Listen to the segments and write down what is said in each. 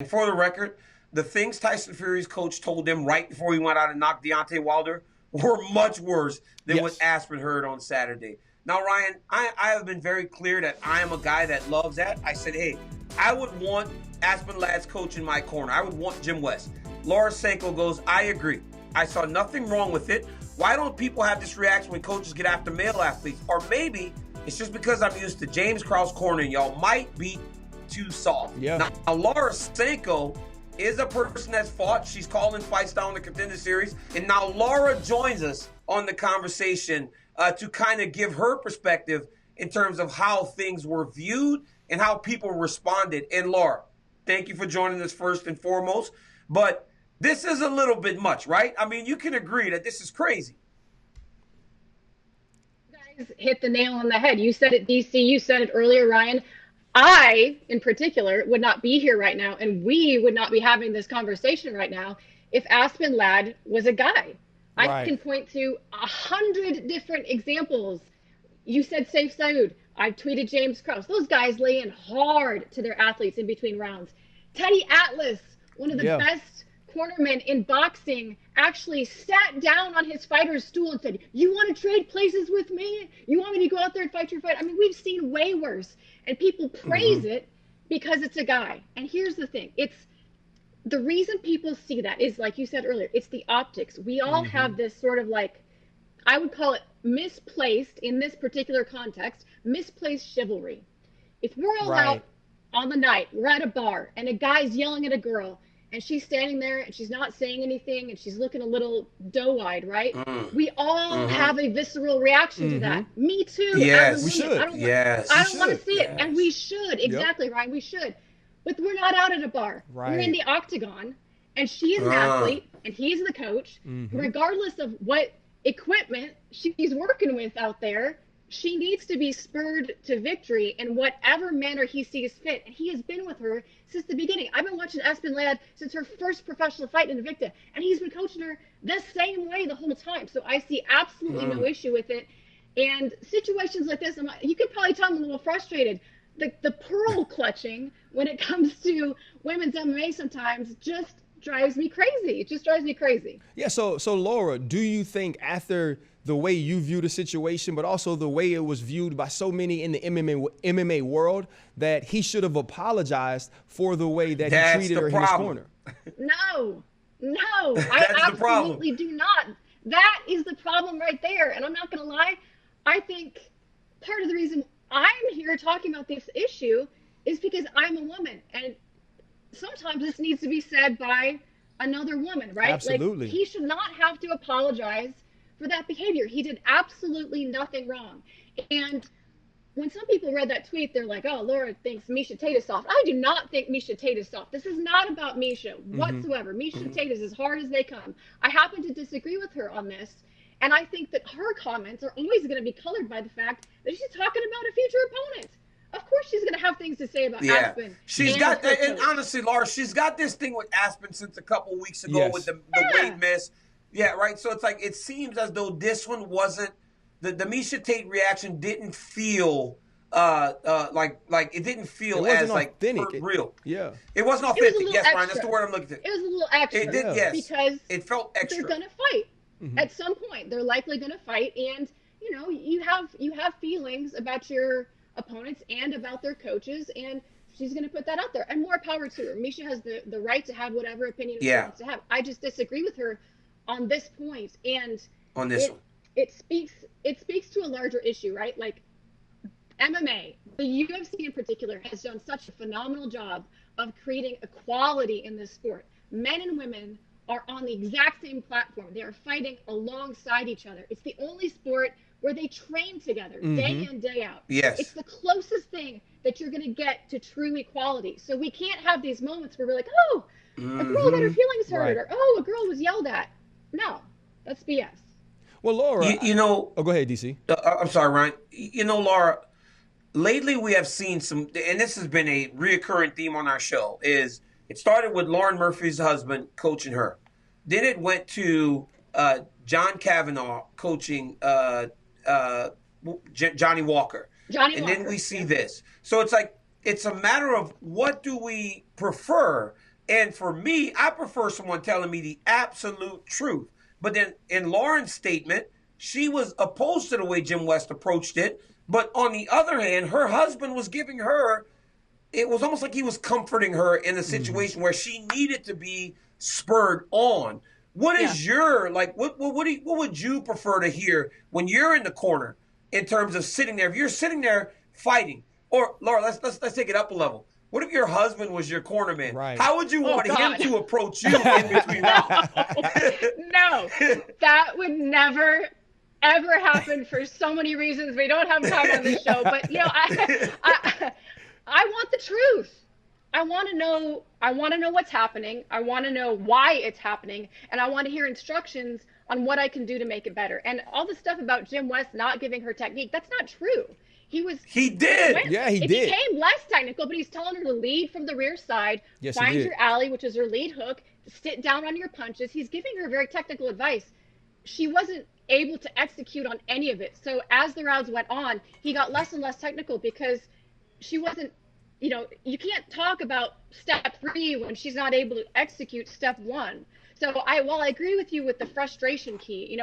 for the record, the things Tyson Fury's coach told him right before he went out and knocked Deontay Wilder were much worse than what Aspen heard on Saturday. Now, Ryan, I have been very clear that I am a guy that loves that. I said, hey, I would want Aspen Ladd's coach in my corner. I would want Jim West. Laura Sanko goes, I agree. I saw nothing wrong with it. Why don't people have this reaction when coaches get after male athletes? Or maybe it's just because I'm used to James Krause corner and y'all might be too soft. Yeah. Now, Laura Sanko is a person that's fought. She's calling fights down the Contender Series. And now Laura joins us on the conversation to kind of give her perspective in terms of how things were viewed and how people responded. And Laura, thank you for joining us first and foremost. But this is a little bit much, right? I mean, you can agree that this is crazy. You guys hit the nail on the head. You said it, DC. You said it earlier, Ryan. I, in particular, would not be here right now, and we would not be having this conversation right now if Aspen Ladd was a guy. Right. I can point to 100 different examples. You said Saif Saud. I've tweeted James Krause. Those guys lay in hard to their athletes in between rounds. Teddy Atlas, one of the best cornermen in boxing, actually sat down on his fighter's stool and said, you want to trade places with me? You want me to go out there and fight your fight? I mean, we've seen way worse. And people praise it because it's a guy. And here's the thing. It's the reason people see that is, like you said earlier, it's the optics. We all have this sort of like, I would call it misplaced, in this particular context, misplaced chivalry. If we're all out on the night, we're at a bar, and a guy's yelling at a girl, and she's standing there, and she's not saying anything, and she's looking a little doe-eyed, right? We all have a visceral reaction to that. Me too. Yes, we should. I don't want to see it, and we should. Exactly, Ryan, we should. But we're not out at a bar. We're in the octagon, and she is an athlete, and he's the coach. Regardless of what equipment she's working with out there, she needs to be spurred to victory in whatever manner he sees fit. And he has been with her since the beginning. I've been watching Aspen Ladd since her first professional fight in Invicta, and he's been coaching her the same way the whole time. So I see absolutely no issue with it. And situations like this, you could probably tell I'm a little frustrated. The pearl clutching when it comes to women's MMA sometimes just drives me crazy. It just drives me crazy. Yeah, so Laura, do you think after the way you view the situation, but also the way it was viewed by so many in the MMA world, that he should have apologized for the way that he treated her in his corner? No, I absolutely do not. That is the problem right there. And I'm not going to lie. I think part of the reason I'm here talking about this issue is because I'm a woman. And sometimes this needs to be said by another woman, right? Absolutely. Like, he should not have to apologize for that behavior. He did absolutely nothing wrong. And when some people read that tweet, they're like, oh, Laura thinks Misha Taylor's soft. I do not think Misha Taylor's soft. This is not about Misha whatsoever. Misha Taylor's as hard as they come. I happen to disagree with her on this. And I think that her comments are always going to be colored by the fact that she's talking about a future opponent. Of course she's going to have things to say about Aspen. She's got, and honestly, Laura, she's got this thing with Aspen since a couple weeks ago with the weight miss. Yeah, right. So it's like, it seems as though this one wasn't, the Misha Tate reaction didn't feel like it didn't feel as like real. Yeah. It wasn't authentic. Yes, Brian, that's the word I'm looking at. It was a little extra. It did, yes. Because it felt extra. they're going to fight. At some point, they're likely going to fight. And, you know, you have feelings about your opponents and about their coaches, and she's going to put that out there. And more power to her. Misha has the right to have whatever opinion she wants to have. I just disagree with her on this point. And on this one, it speaks to a larger issue, right? Like MMA, the UFC in particular, has done such a phenomenal job of creating equality in this sport. Men and women are on the exact same platform. They are fighting alongside each other. It's the only sport where they train together day in, day out. Yes. It's the closest thing that you're going to get to true equality. So we can't have these moments where we're like, oh, a girl got her feelings hurt, or oh, a girl was yelled at. No, that's BS. Well, Laura, you know. Oh, go ahead, DC. I'm sorry, Ryan. You know, Laura, lately we have seen some, and this has been a reoccurring theme on our show, is it started with Lauren Murphy's husband coaching her. Then it went to John Kavanaugh coaching Johnny Walker. Then we see this. So it's like, it's a matter of what do we prefer? And for me, I prefer someone telling me the absolute truth. But then in Lauren's statement, she was opposed to the way Jim West approached it. But on the other hand, her husband was giving her, it was almost like he was comforting her in a situation where she needed to be spurred on. What is your, like, what would you prefer to hear when you're in the corner in terms of sitting there? If you're sitting there fighting, or Laura, let's take it up a level. What if your husband was your cornerman? Right. How would you want him to approach you in between rounds? No, that would never, ever happen for so many reasons. We don't have time on this show, but I want the truth. I want to know what's happening. I want to know why it's happening, and I want to hear instructions on what I can do to make it better. And all the stuff about Jim West not giving her technique, that's not true. He did. Yeah, he did. It became less technical, but he's telling her to lead from the rear side, find your alley, which is her lead hook, sit down on your punches. He's giving her very technical advice. She wasn't able to execute on any of it. So as the rounds went on, he got less and less technical because she wasn't, you can't talk about step 3 when she's not able to execute step 1. So while I agree with you with the frustration key,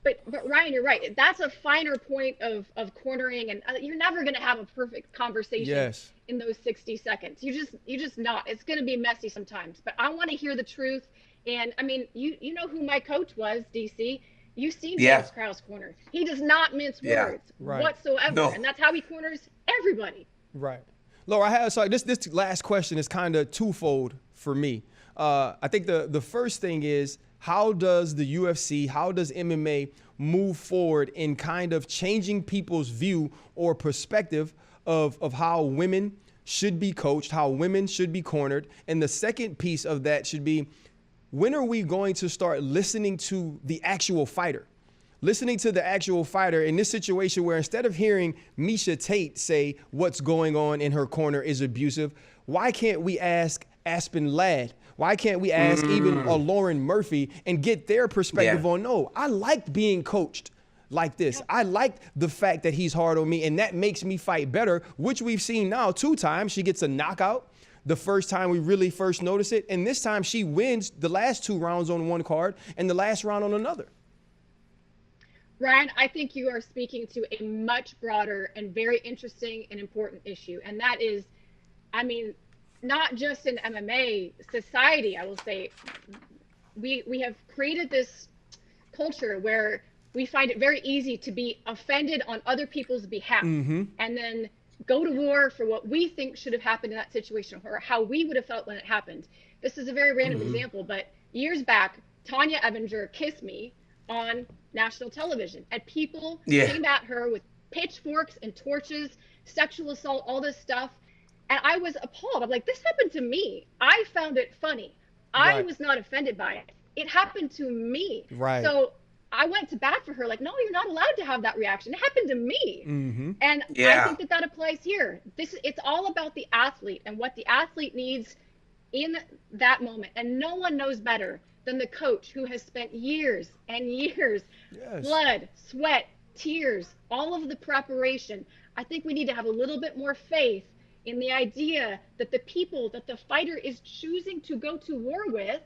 but Ryan, you're right. That's a finer point of cornering, and you're never going to have a perfect conversation in those 60 seconds. You just not. It's going to be messy sometimes. But I want to hear the truth. And I mean, you know who my coach was, DC. You've seen James Krause corner. He does not mince words whatsoever, and that's how he corners everybody. Right. Laura, this last question is kind of twofold for me. I think the first thing is, how does the UFC, how does MMA move forward in kind of changing people's view or perspective of how women should be coached, how women should be cornered? And the second piece of that should be, when are we going to start listening to the actual fighter? Listening to the actual fighter in this situation where instead of hearing Misha Tate say what's going on in her corner is abusive, why can't we ask Aspen Ladd? Why can't we ask even a Lauren Murphy and get their perspective on, no, I liked being coached like this. I liked the fact that he's hard on me, and that makes me fight better, which we've seen now 2 times. She gets a knockout the first time we really first notice it, and this time she wins the last 2 rounds on one card and the last round on another. Ryan, I think you are speaking to a much broader and very interesting and important issue, and that is, I mean, not just in MMA, society, I will say, we have created this culture where we find it very easy to be offended on other people's behalf and then go to war for what we think should have happened in that situation or how we would have felt when it happened. This is a very random example, but years back, Tanya Evinger kissed me on national television, and people came at her with pitchforks and torches, sexual assault, all this stuff. And I was appalled. I'm like, this happened to me. I found it funny. I was not offended by it. It happened to me. Right. So I went to bat for her, like, no, you're not allowed to have that reaction. It happened to me. And I think that applies here. It's all about the athlete and what the athlete needs in that moment. And no one knows better than the coach who has spent years and years, blood, sweat, tears, all of the preparation. I think we need to have a little bit more faith in the idea that the people that the fighter is choosing to go to war with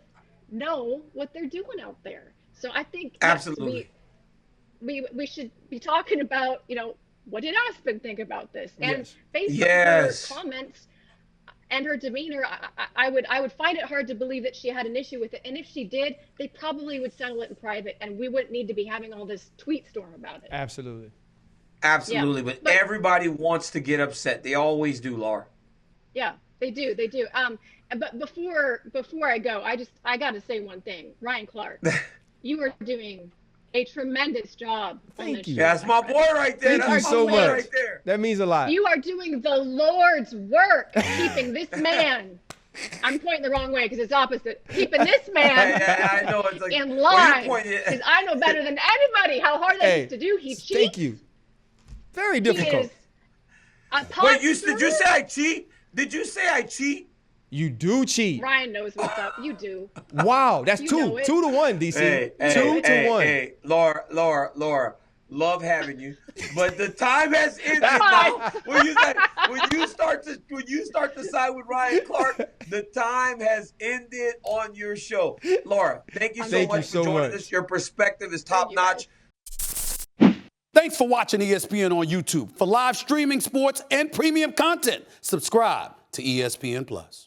know what they're doing out there. So I think absolutely we should be talking about, what did Aspen think about this? And based on her comments and her demeanor, I would find it hard to believe that she had an issue with it. And if she did, they probably would settle it in private, and we wouldn't need to be having all this tweet storm about it. Absolutely. Absolutely, but everybody wants to get upset. They always do, Laura. Yeah, they do. But before I go, I got to say one thing. Ryan Clark, you are doing a tremendous job. Thank you. That's my boy right there. Thank you so much. Right there. That means a lot. You are doing the Lord's work, keeping this man. I'm pointing the wrong way because it's opposite. Keeping this man I know, it's like, in line. Because I know better than anybody how hard that is to do. He cheats. Thank you. Very difficult. Wait, did you say I cheat? Did you say I cheat? You do cheat. Ryan knows what's up. You do. Wow, that's 2 to 1, DC. 2 to 1. Hey, Laura. Love having you, but the time has ended now. When you start to side with Ryan Clark, the time has ended on your show. Laura, thank you so much for joining us. Your perspective is top notch. Thanks for watching ESPN on YouTube. For live streaming sports and premium content, subscribe to ESPN Plus.